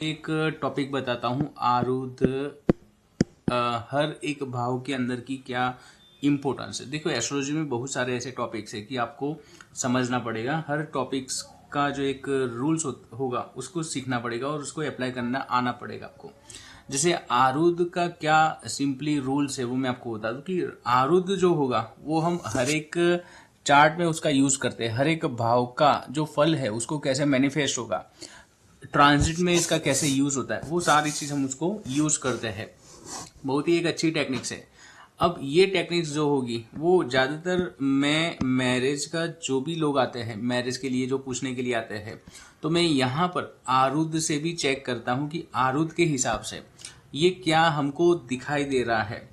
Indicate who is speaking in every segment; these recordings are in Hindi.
Speaker 1: एक टॉपिक बताता हूँ आरुद हर एक भाव के अंदर की क्या इम्पोर्टेंस है। देखो एस्ट्रोलॉजी में बहुत सारे ऐसे टॉपिक्स है कि आपको समझना पड़ेगा। हर टॉपिक्स का जो एक रूल्स होगा उसको सीखना पड़ेगा और उसको अप्लाई करना आना पड़ेगा आपको। जैसे आरुद का क्या सिंपली रूल्स है वो मैं आपको बता दूं कि आरुद जो होगा वो हम हर एक चार्ट में उसका यूज करते हैं। हर एक भाव का जो फल है उसको कैसे मैनिफेस्ट होगा, ट्रांजिट में इसका कैसे यूज होता है, वो सारी चीज हम उसको यूज करते हैं। बहुत ही एक अच्छी टेक्निक्स है। अब ये टेक्निक्स जो होगी वो ज्यादातर मैं मैरिज का जो भी लोग आते हैं मैरिज के लिए जो पूछने के लिए आते हैं तो मैं यहाँ पर आरुद से भी चेक करता हूँ कि आरुद के हिसाब से ये क्या हमको दिखाई दे रहा है।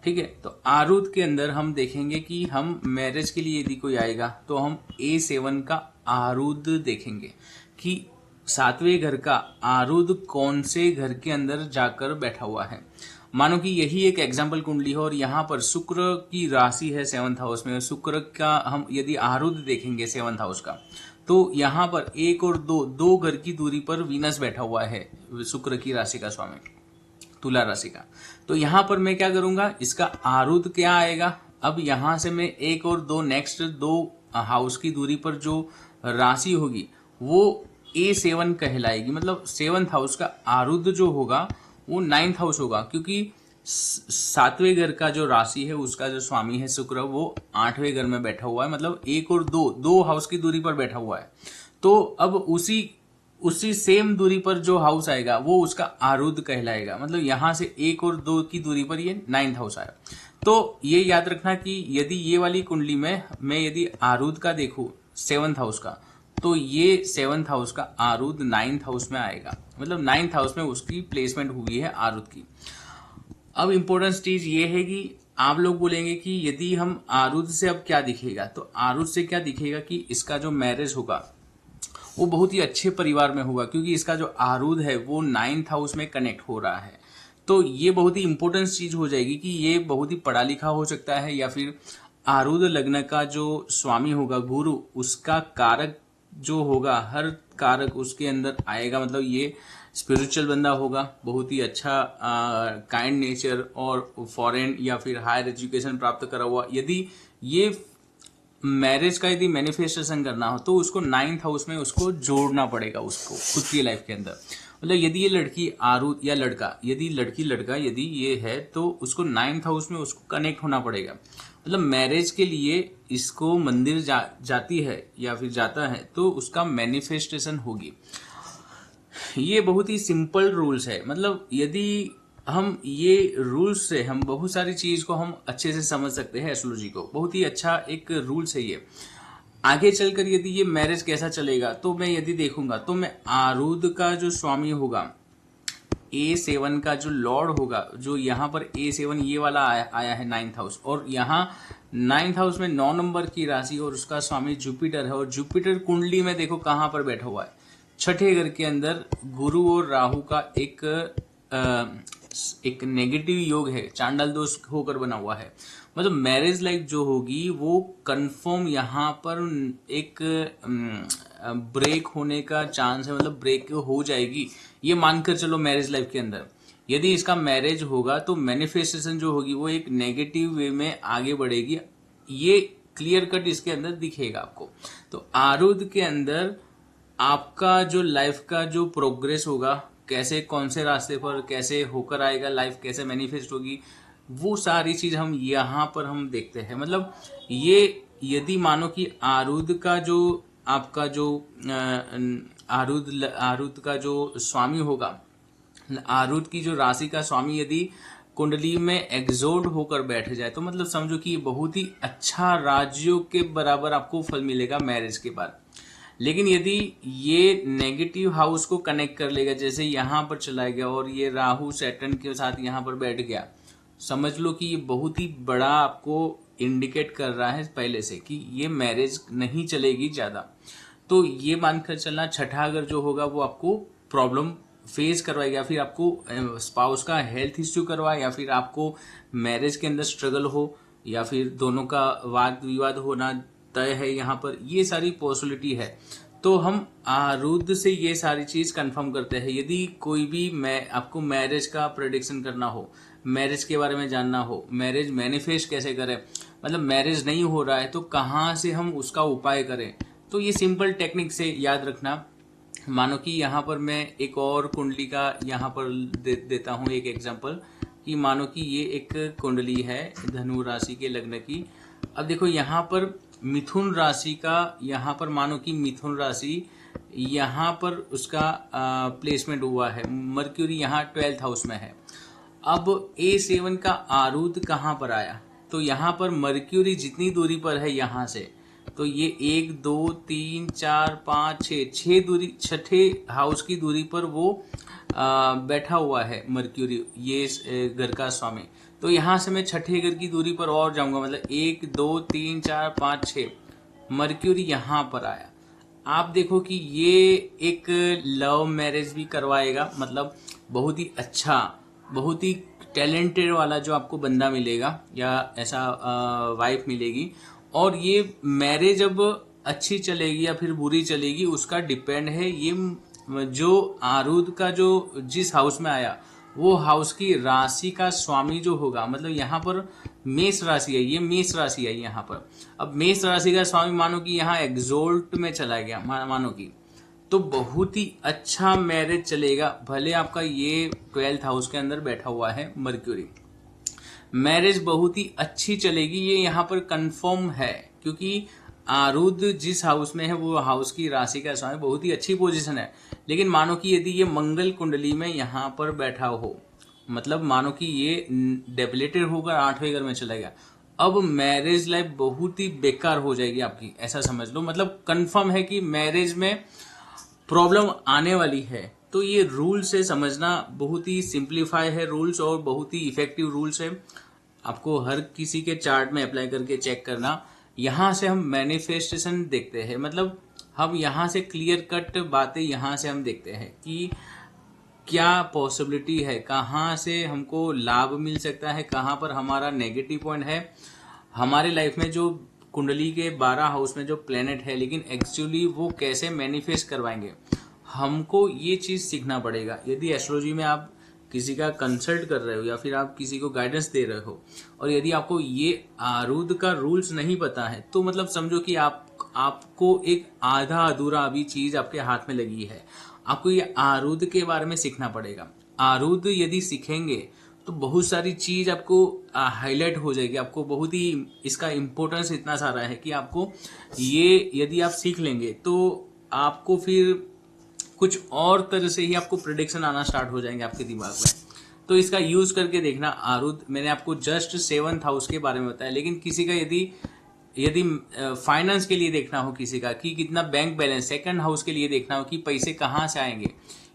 Speaker 1: ठीक है, तो आरुद के अंदर हम देखेंगे कि हम मैरिज के लिए यदि कोई आएगा तो हम A7 का आरुद देखेंगे कि सातवें घर का आरुद कौन से घर के अंदर जाकर बैठा हुआ है। मानो कि यही एक एग्जाम्पल कुंडली है और यहाँ पर शुक्र की राशि है 7th हाउस में। शुक्र का हम यदि आरुद देखेंगे 7th हाउस का तो यहाँ पर एक और दो घर की दूरी पर वीनस बैठा हुआ है, शुक्र की राशि का स्वामी, तुला राशि का। तो यहां पर मैं क्या करूंगा, इसका आरुद क्या आएगा। अब यहां से मैं एक और दो नेक्स्ट दो हाउस की दूरी पर जो राशि होगी वो A7 कहलाएगी। मतलब 7th हाउस का आरुद जो होगा वो 9th हाउस होगा, क्योंकि सातवें घर का जो राशि है उसका जो स्वामी है शुक्र वो 8वें घर में बैठा हुआ है। मतलब एक और दो हाउस की दूरी पर बैठा हुआ है। तो अब उसी उसी सेम दूरी पर जो हाउस आएगा वो उसका आरुद कहलाएगा। मतलब यहां से एक और दो की दूरी पर ये 9th हाउस आया। तो ये याद रखना कि यदि ये वाली कुंडली में मैं यदि आरुद का देखूं 7th हाउस का तो ये 7th हाउस का आरुद 9th हाउस में आएगा। मतलब 9th हाउस में उसकी प्लेसमेंट हुई है आरुद की। अब इम्पोर्टेंट चीज ये है कि आप लोग बोलेंगे कि यदि हम आरुद से अब क्या दिखेगा, तो आरुद से क्या दिखेगा कि इसका जो मैरिज होगा वो बहुत ही अच्छे परिवार में होगा, क्योंकि इसका जो आरुद है वो 9th हाउस में कनेक्ट हो रहा है। तो ये बहुत ही इंपॉर्टेंट चीज हो जाएगी कि ये बहुत ही पढ़ा लिखा हो सकता है, या फिर आरुद लग्न का जो स्वामी होगा गुरु उसका कारक जो होगा हर कारक उसके अंदर आएगा। मतलब ये स्पिरिचुअल बंदा होगा, बहुत ही अच्छा काइंड नेचर और फॉरेन या फिर हायर एजुकेशन प्राप्त करा हुआ। यदि ये मैरिज का यदि मैनिफेस्टेशन करना हो तो उसको 9th हाउस में उसको जोड़ना पड़ेगा उसको खुद की लाइफ के अंदर। मतलब यदि ये लड़की आरुद या लड़का, यदि लड़की लड़का यदि ये है तो उसको 9th हाउस में उसको कनेक्ट होना पड़ेगा। मतलब मैरिज के लिए इसको मंदिर जाती है या फिर जाता है तो उसका मैनिफेस्टेशन होगी। ये बहुत ही सिंपल रूल्स है। मतलब यदि हम ये रूल्स से हम बहुत सारी चीज को हम अच्छे से समझ सकते हैं। एस्ट्रोलॉजी को बहुत ही अच्छा एक रूल्स है ये। आगे चलकर यदि ये मैरिज कैसा चलेगा तो मैं यदि देखूंगा तो मैं आरुद का जो स्वामी होगा A7 का जो लॉर्ड होगा, जो यहाँ पर A7 ये वाला आया है 9th हाउस, और यहाँ 9th हाउस में 9 नंबर की राशि और उसका स्वामी जुपिटर है। और जुपिटर कुंडली में देखो कहाँ पर बैठा हुआ है, छठे घर के अंदर गुरु और राहु का एक नेगेटिव योग है, चांडाल दोष होकर बना हुआ है। मतलब मैरिज लाइफ जो होगी वो कंफर्म यहाँ पर एक ब्रेक होने का चांस है। मतलब ब्रेक हो जाएगी ये मानकर चलो मैरिज लाइफ के अंदर। यदि इसका मैरिज होगा तो मैनिफेस्टेशन जो होगी वो एक नेगेटिव वे में आगे बढ़ेगी। ये क्लियर कट इसके अंदर दिखेगा आपको। तो आरुद के अंदर आपका जो लाइफ का जो प्रोग्रेस होगा, कैसे कौन से रास्ते पर कैसे होकर आएगा, लाइफ कैसे मैनिफेस्ट होगी, वो सारी चीज हम यहाँ पर हम देखते हैं। मतलब ये यदि मानो कि आरुद का जो आपका जो आरुद का जो स्वामी होगा, आरुद की जो राशि का स्वामी यदि कुंडली में एग्जोर्ड होकर बैठ जाए तो मतलब समझो कि ये बहुत ही अच्छा राजयोग के बराबर आपको फल मिलेगा मैरिज के बाद। लेकिन यदि ये नेगेटिव हाउस को कनेक्ट कर लेगा, जैसे यहां पर चला गया और ये राहु सैटर्न के साथ यहां पर बैठ गया, समझ लो कि ये बहुत ही बड़ा आपको इंडिकेट कर रहा है पहले से कि ये मैरिज नहीं चलेगी ज्यादा। तो ये मानकर चलना छठा घर जो होगा वो आपको प्रॉब्लम फेस करवाएगा, या फिर आपको स्पाउस का हेल्थ इश्यू करवाए, या फिर आपको मैरिज के अंदर स्ट्रगल हो, या फिर दोनों का वाद विवाद होना तय है यहाँ पर। ये सारी पॉसिबिलिटी है। तो हम आरुद से ये सारी चीज कंफर्म करते हैं। यदि कोई भी आपको मैरिज का प्रेडिक्शन करना हो, मैरिज के बारे में जानना हो, मैरिज मैनिफेस्ट कैसे करें, मतलब मैरिज नहीं हो रहा है तो कहाँ से हम उसका उपाय करें, तो ये सिंपल टेक्निक से याद रखना। मानो कि यहाँ पर मैं एक और कुंडली का यहाँ पर देता हूँ एक एग्जांपल, कि मानो कि ये एक कुंडली है धनु राशि के लग्न की। अब देखो यहाँ पर मिथुन राशि का, यहाँ पर मानो कि मिथुन राशि यहाँ पर उसका प्लेसमेंट हुआ है, मर्क्यूरी यहाँ 12th हाउस में है। अब A7 का आरूद कहाँ पर आया, तो यहाँ पर मर्क्यूरी जितनी दूरी पर है यहाँ से, तो ये 1 2 3 4 5 6 दूरी, छठे हाउस की दूरी पर वो बैठा हुआ है मर्क्यूरी, ये घर का स्वामी। तो यहाँ से मैं छठे घर की दूरी पर और जाऊंगा, मतलब 1 2 3 4 5 6 मर्क्यूरी यहाँ पर आया। आप देखो कि ये एक लव मैरिज भी करवाएगा, मतलब बहुत ही अच्छा, बहुत ही टैलेंटेड वाला जो आपको बंदा मिलेगा या ऐसा वाइफ मिलेगी। और ये मैरिज अब अच्छी चलेगी या फिर बुरी चलेगी उसका डिपेंड है। ये जो आरूद का जो जिस हाउस में आया वो हाउस की राशि का स्वामी जो होगा, मतलब यहाँ पर मेष राशि है, ये मेष राशि है यहाँ पर। अब मेष राशि का स्वामी मानो कि यहाँ एग्जोल्ट में चला गया, मानो कि, तो बहुत ही अच्छा मैरिज चलेगा। भले आपका ये 12th हाउस के अंदर बैठा हुआ है मर्क्यूरी, मैरिज बहुत ही अच्छी चलेगी, ये यहाँ पर कंफर्म है। क्योंकि आरूद जिस हाउस में है वो हाउस की राशि का स्वामी, बहुत ही अच्छी पोजीशन है। लेकिन मानो कि यदि ये मंगल कुंडली में यहाँ पर बैठा हो, मतलब मानो कि ये डेबिलेटेड होकर 8वें घर में चला गया, अब मैरिज लाइफ बहुत ही बेकार हो जाएगी आपकी, ऐसा समझ लो। मतलब कंफर्म है कि मैरिज में प्रॉब्लम आने वाली है। तो ये रूल से समझना बहुत ही सिंप्लीफाई है रूल्स, और बहुत ही इफेक्टिव रूल्स है। आपको हर किसी के चार्ट में अप्लाई करके चेक करना। यहाँ से हम मैनिफेस्टेशन देखते हैं, मतलब हम यहाँ से क्लियर कट बातें यहाँ से हम देखते हैं कि क्या पॉसिबिलिटी है, कहाँ से हमको लाभ मिल सकता है, कहाँ पर हमारा नेगेटिव पॉइंट है हमारे लाइफ में। जो कुंडली के 12 हाउस में जो प्लेनेट है, लेकिन एक्चुअली वो कैसे मैनिफेस्ट करवाएंगे, हमको ये चीज सीखना पड़ेगा। यदि एस्ट्रोलॉजी में आप किसी का कंसल्ट कर रहे हो या फिर आप किसी को गाइडेंस दे रहे हो, और यदि आपको ये आरूद का रूल्स नहीं पता है, तो मतलब समझो कि आपको एक आधा अधूरा अभी चीज आपके हाथ में लगी है। आपको ये आरूद के बारे में सीखना पड़ेगा। आरूद यदि सीखेंगे तो बहुत सारी चीज आपको हाईलाइट हो जाएगी। आपको बहुत ही इसका इम्पोर्टेंस इतना सारा है कि आपको ये यदि आप सीख लेंगे तो आपको फिर कुछ और तरह से ही आपको प्रेडिक्शन आना स्टार्ट हो जाएंगे आपके दिमाग में। तो इसका यूज करके देखना। आरूद मैंने आपको जस्ट 7th हाउस के बारे में बताया, लेकिन किसी का यदि फाइनेंस के लिए देखना हो, किसी का कि कितना बैंक बैलेंस, 2nd हाउस के लिए देखना हो कि पैसे कहाँ से आएंगे,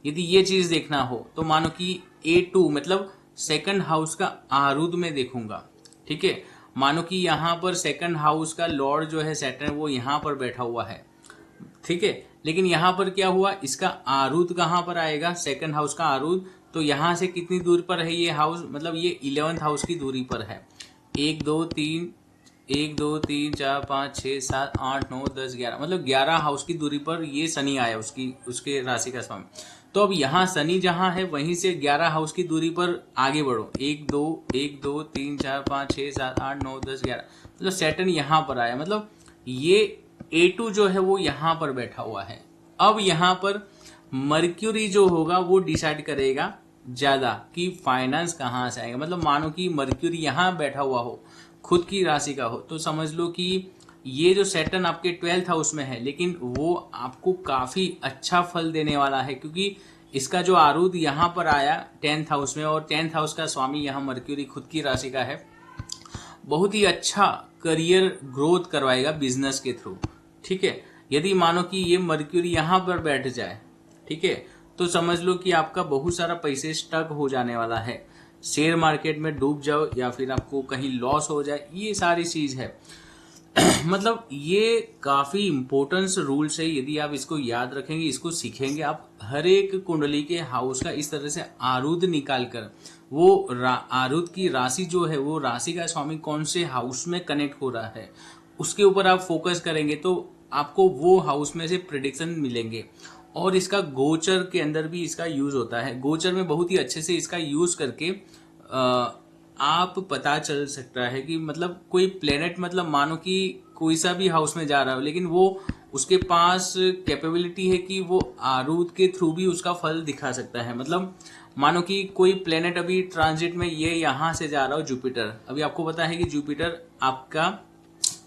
Speaker 1: यदि ये चीज देखना हो तो मानो कि A2 मतलब 2nd हाउस का आरूद में देखूंगा। ठीक है, मानो कि यहाँ पर 2nd हाउस का लॉर्ड जो है सैटर्न, वो यहाँ पर बैठा हुआ है। ठीक है, लेकिन यहाँ पर क्या हुआ, इसका आरूद कहाँ पर आएगा, 2nd हाउस का आरूद। तो यहाँ से कितनी दूर पर है ये हाउस, मतलब ये 11th हाउस की दूरी पर है। 1 2 3 4 5 6 7 8 9 10 11, मतलब 11 हाउस की दूरी पर ये शनि आया उसके राशि का स्वामी। तो अब यहाँ शनि जहां है वहीं से 11 हाउस की दूरी पर आगे बढ़ो। 1 2 3 4 5 6 7 8 9 10 11, मतलब सैटर्न यहाँ पर आया। मतलब ये A2 जो है वो यहाँ पर बैठा हुआ है। अब यहाँ पर मर्क्यूरी जो होगा वो डिसाइड करेगा ज्यादा कि फाइनेंस कहाँ से आएगा। मतलब मानो कि मर्क्यूरी यहाँ बैठा हुआ हो, खुद की राशि का हो, तो समझ लो कि ये जो सैटर्न आपके 12th हाउस में है, लेकिन वो आपको काफी अच्छा फल देने वाला है। क्योंकि इसका जो आरूद यहाँ पर आया 10th हाउस में, और 10th हाउस का स्वामी यहाँ मर्क्यूरी खुद की राशि का है, बहुत ही अच्छा करियर ग्रोथ करवाएगा बिजनेस के थ्रू। ठीक है, यदि मानो कि ये मर्क्यूरी यहाँ पर बैठ जाए, ठीक है, तो समझ लो कि आपका बहुत सारा पैसे स्टक हो जाने वाला है। शेयर मार्केट में डूब जाओ या फिर आपको कहीं लॉस हो जाए, ये सारी चीज है। मतलब ये काफी इंपॉर्टेंस रूल्स है। यदि आप इसको याद रखेंगे, इसको सीखेंगे, आप हर एक कुंडली के हाउस का इस तरह से आरूद निकाल कर, वो आरूद की राशि जो है, वो राशि का स्वामी कौन से हाउस में कनेक्ट हो रहा है, उसके ऊपर आप फोकस करेंगे तो आपको वो हाउस में से प्रिडिक्शन मिलेंगे। और इसका गोचर के अंदर भी इसका यूज होता है। गोचर में बहुत ही अच्छे से इसका यूज करके आप पता चल सकता है कि मतलब कोई प्लेनेट, मतलब मानो कि कोई सा भी हाउस में जा रहा हो, लेकिन वो उसके पास कैपेबिलिटी है कि वो आरूद के थ्रू भी उसका फल दिखा सकता है। मतलब मानो कि कोई प्लेनेट अभी ट्रांजिट में ये यहां से जा रहा हो, जुपिटर, अभी आपको पता है कि जुपिटर आपका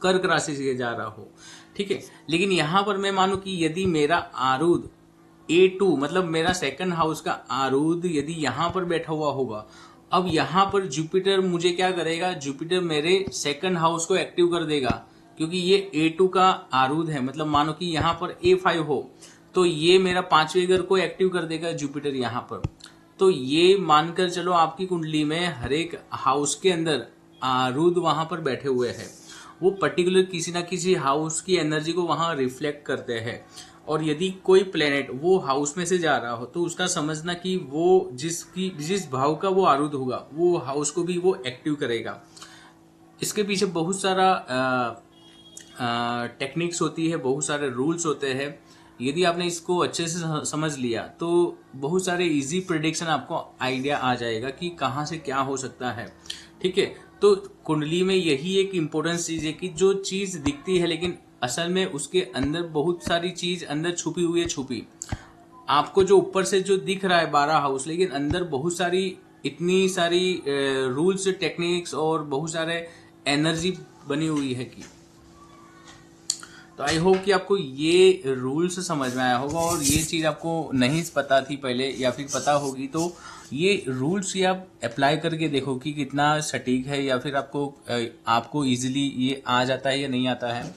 Speaker 1: कर्क राशि से जा रहा हो, ठीक है। लेकिन यहां पर मैं मानू कि यदि मेरा आरूद A2 मतलब मेरा सेकंड हाउस का आरूद यदि यहां पर बैठा हुआ होगा, अब यहां पर जुपिटर मुझे क्या करेगा, जुपिटर मेरे सेकंड हाउस को एक्टिव कर देगा, क्योंकि ये A2 का आरूद है। मतलब मानो कि यहां पर A5 हो तो ये मेरा पांचवें घर को एक्टिव कर देगा जुपिटर यहां पर। तो ये मानकर चलो आपकी कुंडली में हर एक हाउस के अंदर आरूद वहां पर बैठे हुए हैं, वो पर्टिकुलर किसी ना किसी हाउस की एनर्जी को वहां रिफ्लेक्ट करते हैं। और यदि कोई प्लेनेट वो हाउस में से जा रहा हो तो उसका समझना कि वो जिस भाव का वो आरूद होगा वो हाउस को भी वो एक्टिव करेगा। इसके पीछे बहुत सारा टेक्निक्स होती है, बहुत सारे रूल्स होते हैं। यदि आपने इसको अच्छे से समझ लिया तो बहुत सारे इजी प्रिडिक्शन आपको आइडिया आ जाएगा कि कहाँ से क्या हो सकता है, ठीक है। तो कुंडली में यही एक इम्पोर्टेंट चीज है कि जो चीज दिखती है लेकिन असल में उसके अंदर बहुत सारी चीज अंदर छुपी हुई है, छुपी। आपको जो ऊपर से जो दिख रहा है 12 हाउस, लेकिन अंदर बहुत सारी इतनी सारी रूल्स, टेक्निक्स और बहुत सारे एनर्जी बनी हुई है कि तो आई होप कि आपको ये रूल्स समझ में आया होगा। और ये चीज आपको नहीं पता थी पहले या फिर पता होगी तो ये रूल्स ये आप अप्लाई करके देखो कि कितना सटीक है, या फिर आपको इजीली ये आ जाता है या नहीं आता है।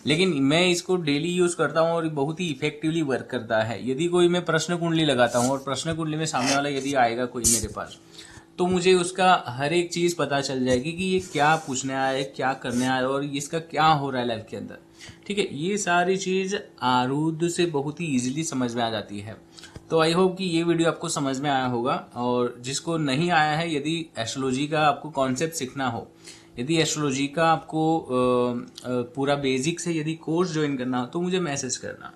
Speaker 1: लेकिन मैं इसको डेली यूज करता हूँ और बहुत ही इफेक्टिवली वर्क करता है। यदि कोई मैं प्रश्न कुंडली लगाता हूँ और प्रश्न कुंडली में सामने वाला यदि आएगा कोई मेरे पास, तो मुझे उसका हर एक चीज पता चल जाएगी कि ये क्या पूछने आया है, क्या करने आया है और इसका क्या हो रहा है लाइफ के अंदर, ठीक है। ये सारी चीज आरूद से बहुत ही इजीली समझ में आ जाती है। तो आई होप कि ये वीडियो आपको समझ में आया होगा। और जिसको नहीं आया है, यदि एस्ट्रोलॉजी का आपको कॉन्सेप्ट सीखना हो, यदि एस्ट्रोलॉजी का आपको पूरा बेसिक से यदि कोर्स ज्वाइन करना हो तो मुझे मैसेज करना।